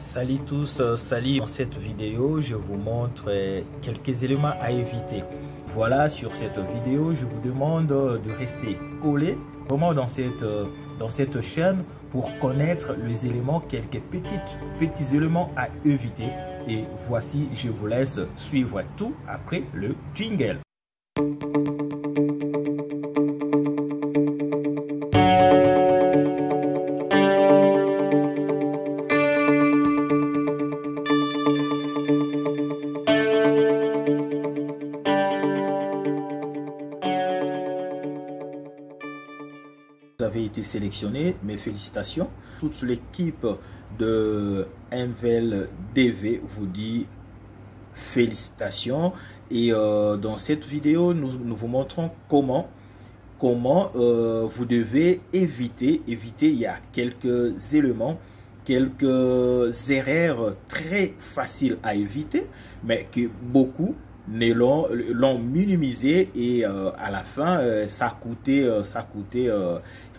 Salut tous, salut. Dans cette vidéo, je vous montre quelques éléments à éviter. Voilà, sur cette vidéo, je vous demande de rester collé vraiment dans cette chaîne pour connaître les éléments, quelques petits éléments à éviter. Et voici, je vous laisse suivre tout après le jingle. Vous avez été sélectionné, mes félicitations. Toute l'équipe de MVLDV vous dit félicitations. Et dans cette vidéo, nous vous montrons comment vous devez éviter. Il y a quelques éléments, quelques erreurs très faciles à éviter, mais que beaucoup l'ont minimisé et à la fin ça a coûté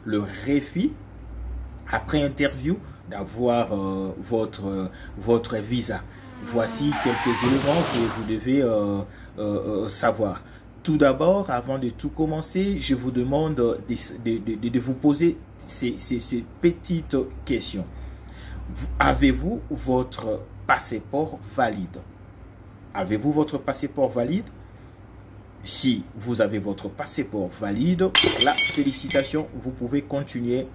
le refus après interview d'avoir votre visa. Voici quelques éléments que vous devez savoir. Tout d'abord, avant de tout commencer, je vous demande de vous poser ces petites questions. Avez-vous votre passeport valide? Avez-vous votre passeport valide? Si vous avez votre passeport valide, là, félicitations, vous pouvez continuer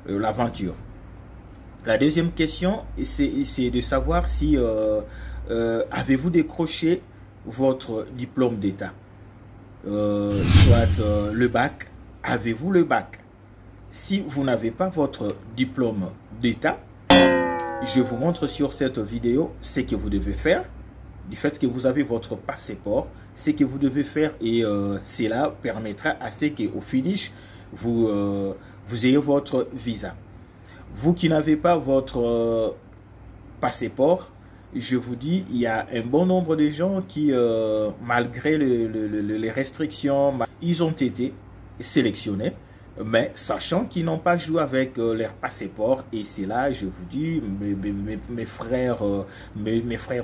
l'aventure. La deuxième question, c'est de savoir si avez-vous décroché votre diplôme d'État, soit le bac. Avez-vous le bac? Si vous n'avez pas votre diplôme d'État, je vous montre sur cette vidéo ce que vous devez faire. Du fait que vous avez votre passeport, ce que vous devez faire, et cela permettra à ce qu'au finish, vous ayez votre visa. Vous qui n'avez pas votre passeport, je vous dis, il y a un bon nombre de gens qui, malgré les restrictions, ils ont été sélectionnés. Mais sachant qu'ils n'ont pas joué avec leur passeport, et c'est là, je vous dis, mes frères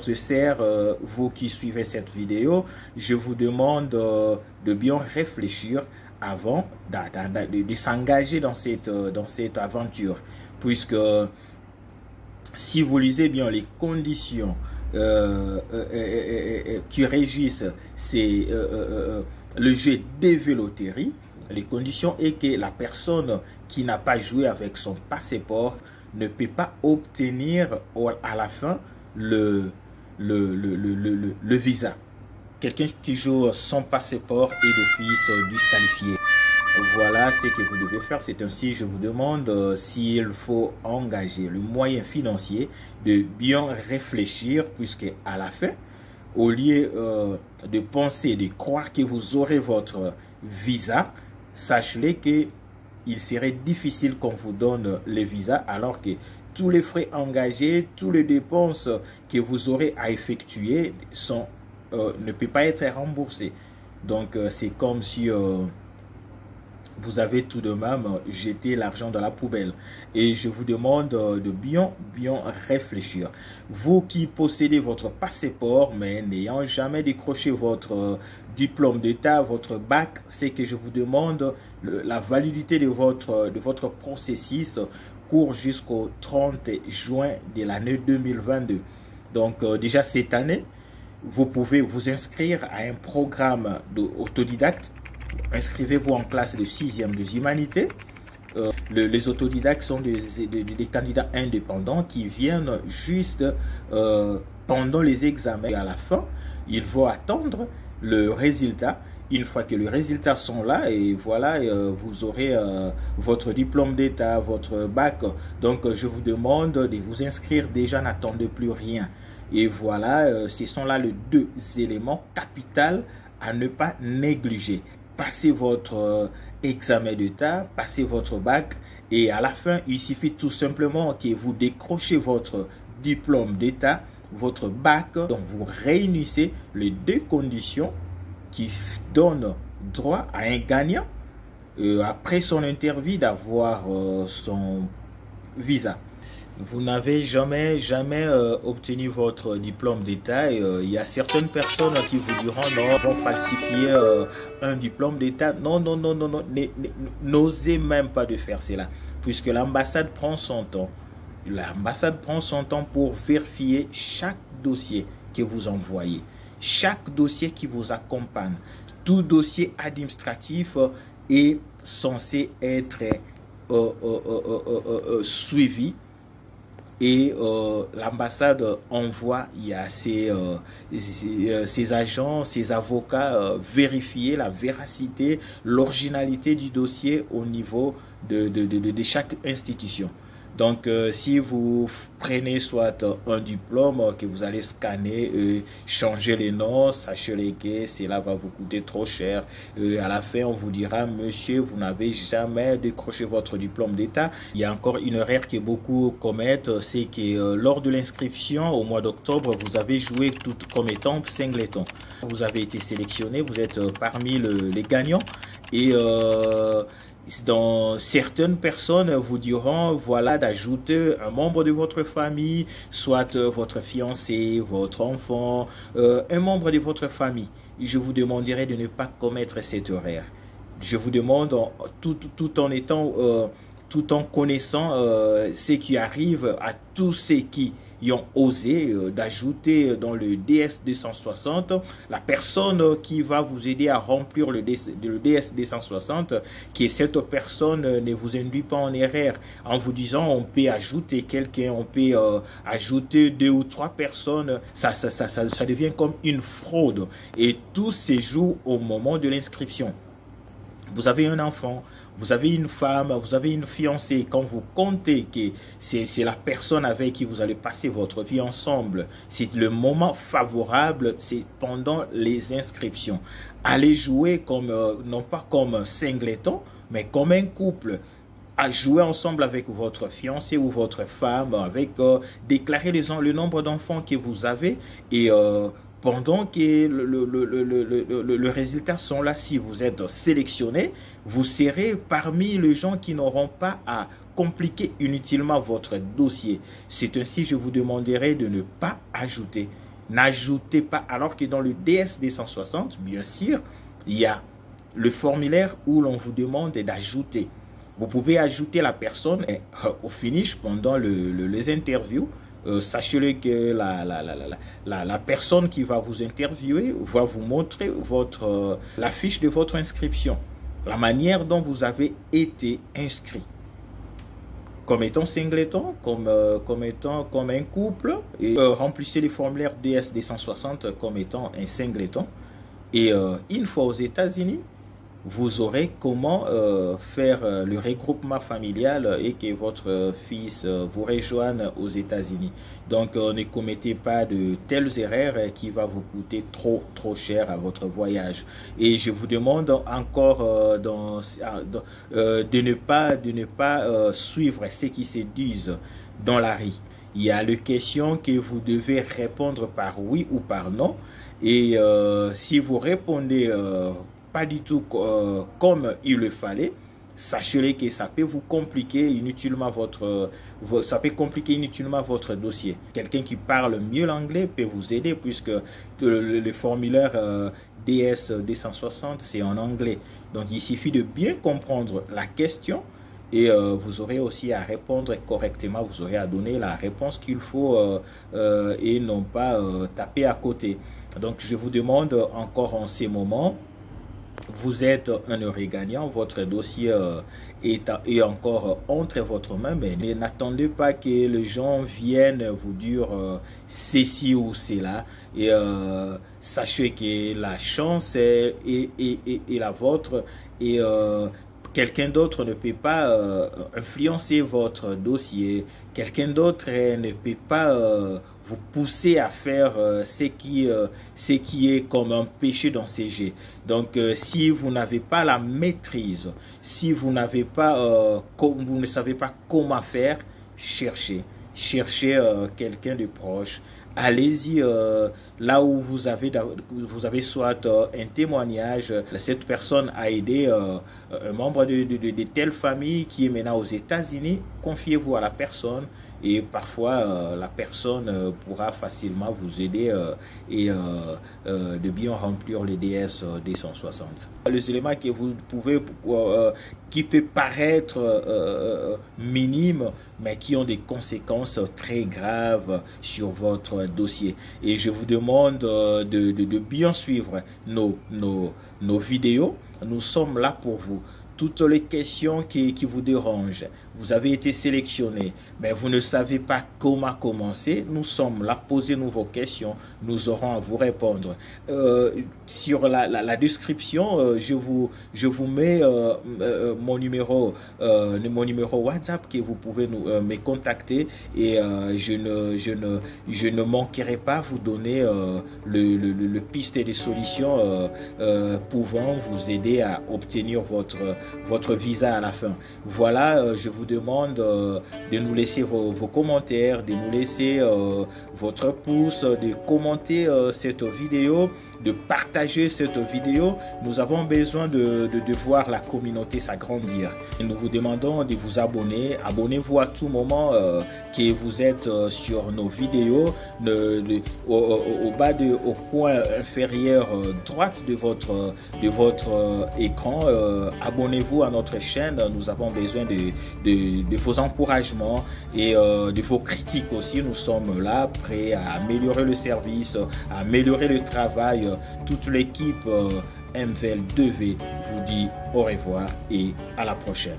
et sœurs, vous qui suivez cette vidéo, je vous demande de bien réfléchir avant de s'engager dans cette aventure. Puisque si vous lisez bien les conditions qui régissent le jeu des véloteries, les conditions est que la personne qui n'a pas joué avec son passeport ne peut pas obtenir à la fin le visa. Quelqu'un qui joue sans passeport est d'office disqualifié. Voilà ce que vous devez faire. C'est ainsi, je vous demande s'il faut engager le moyen financier de bien réfléchir, puisque à la fin, au lieu de penser, de croire que vous aurez votre visa, sachez qu'il serait difficile qu'on vous donne le visa, alors que tous les frais engagés, toutes les dépenses que vous aurez à effectuer ne peuvent pas être remboursés. Donc c'est comme si vous avez tout de même jeté l'argent dans la poubelle. Et je vous demande de bien réfléchir. Vous qui possédez votre passeport, mais n'ayant jamais décroché votre diplôme d'État, votre bac, c'est que je vous demande la validité de votre processus court jusqu'au 30 juin de l'année 2022. Donc déjà cette année, vous pouvez vous inscrire à un programme d'autodidacte. Inscrivez-vous en classe de 6e des humanités. Les autodidactes sont des candidats indépendants qui viennent juste pendant les examens. Et à la fin, ils vont attendre le résultat. Une fois que les résultats sont là, et voilà, vous aurez votre diplôme d'État, votre bac. Donc, je vous demande de vous inscrire déjà, n'attendez plus rien. Et voilà, ce sont là les deux éléments capitaux à ne pas négliger. Passez votre examen d'État, passez votre bac, et à la fin, il suffit tout simplement que vous décrochez votre diplôme d'État, votre bac. Donc, vous réunissez les deux conditions qui donnent droit à un gagnant après son interview d'avoir son visa. Vous n'avez jamais obtenu votre diplôme d'État. Il y a certaines personnes qui vous diront non, vont falsifier un diplôme d'État. Non, non, non, non, non. N'osez même pas de faire cela, puisque l'ambassade prend son temps. L'ambassade prend son temps pour vérifier chaque dossier que vous envoyez, chaque dossier qui vous accompagne. Tout dossier administratif est censé être suivi. Et l'ambassade envoie, il y a ses agents, ses avocats vérifier la véracité, l'originalité du dossier au niveau de chaque institution. Donc, si vous prenez soit un diplôme que vous allez scanner et changer les noms, sachez que cela va vous coûter trop cher. À la fin, on vous dira, monsieur, vous n'avez jamais décroché votre diplôme d'État. Il y a encore une erreur que beaucoup commettent, c'est que lors de l'inscription au mois d'octobre, vous avez joué tout comme étant singleton. Vous avez été sélectionné, vous êtes parmi les gagnants et dans certaines personnes vous diront voilà d'ajouter un membre de votre famille, soit votre fiancé, votre enfant, un membre de votre famille. Je vous demanderai de ne pas commettre cette erreur. Je vous demande tout en connaissant ce qui arrive à tous ceux qui ont osé d'ajouter dans le DS 260 la personne qui va vous aider à remplir le DS 260, que cette personne ne vous induit pas en erreur en vous disant on peut ajouter quelqu'un, on peut ajouter 2 ou 3 personnes, ça devient comme une fraude et tout se joue au moment de l'inscription. Vous avez un enfant, vous avez une femme, vous avez une fiancée. Quand vous comptez que c'est la personne avec qui vous allez passer votre vie ensemble, c'est le moment favorable, c'est pendant les inscriptions. Allez jouer comme, non pas comme singleton, mais comme un couple. À jouer ensemble avec votre fiancé ou votre femme, avec déclarer le nombre d'enfants que vous avez et pendant que le résultat sont là, si vous êtes sélectionné, vous serez parmi les gens qui n'auront pas à compliquer inutilement votre dossier. C'est ainsi que je vous demanderai de ne pas ajouter. N'ajoutez pas, alors que dans le DS 260, bien sûr, il y a le formulaire où l'on vous demande d'ajouter. Vous pouvez ajouter la personne et au finish, pendant les interviews, sachez-le que la personne qui va vous interviewer va vous montrer la fiche de votre inscription, la manière dont vous avez été inscrit. Comme étant singleton, comme un couple, et remplissez les formulaires DS 260 comme étant un singleton. Et une fois aux États-Unis, vous aurez comment faire le regroupement familial et que votre fils vous rejoigne aux États-Unis. Donc, ne commettez pas de telles erreurs qui vont vous coûter trop cher à votre voyage. Et je vous demande encore de ne pas suivre ceux qui se disent dans la rue. Il y a les questions que vous devez répondre par oui ou par non. Et si vous répondez pas du tout comme il le fallait, sachez que ça peut vous compliquer inutilement votre dossier. Quelqu'un qui parle mieux l'anglais peut vous aider puisque le formulaire DS 260 c'est en anglais. Donc il suffit de bien comprendre la question et vous aurez aussi à répondre correctement, vous aurez à donner la réponse qu'il faut et non pas taper à côté. Donc je vous demande encore en ces moments, vous êtes un heureux gagnant, votre dossier est encore entre votre main, mais n'attendez pas que les gens viennent vous dire ceci ou cela. Et sachez que la chance est la vôtre et quelqu'un d'autre ne peut pas influencer votre dossier. Quelqu'un d'autre ne peut pas vous pousser à faire ce qui est comme un péché dans ces jeux. Donc, si vous n'avez pas la maîtrise, si vous n'avez pas, vous ne savez pas comment faire, cherchez quelqu'un de proche. Allez-y là où vous avez soit un témoignage, cette personne a aidé un membre de telle famille qui est maintenant aux États-Unis, confiez-vous à la personne et parfois la personne pourra facilement vous aider et de bien remplir le DS D160. Les éléments que vous pouvez qui peut paraître minimes, mais qui ont des conséquences très graves sur votre dossier. Et je vous demande de bien suivre nos vidéos. Nous sommes là pour vous. Toutes les questions qui vous dérangent, vous avez été sélectionné, mais vous ne savez pas comment commencer, nous sommes là, posez-nous vos questions, nous aurons à vous répondre. Sur la description, je vous mets mon numéro WhatsApp que vous pouvez me contacter et je ne manquerai pas à vous donner le piste des solutions pouvant vous aider à obtenir votre visa à la fin. Voilà, je vous demande de nous laisser vos commentaires, de nous laisser votre pouce, de commenter cette vidéo, de partager cette vidéo. Nous avons besoin de voir la communauté s'agrandir. Nous vous demandons de vous abonner. Abonnez-vous à tout moment que vous êtes sur nos vidéos. Au coin inférieur droite de votre écran, abonnez-vous à notre chaîne. Nous avons besoin de vos encouragements et de vos critiques aussi. Nous sommes là prêts à améliorer le service, à améliorer le travail. Toute l'équipe MVL2V vous dit au revoir et à la prochaine.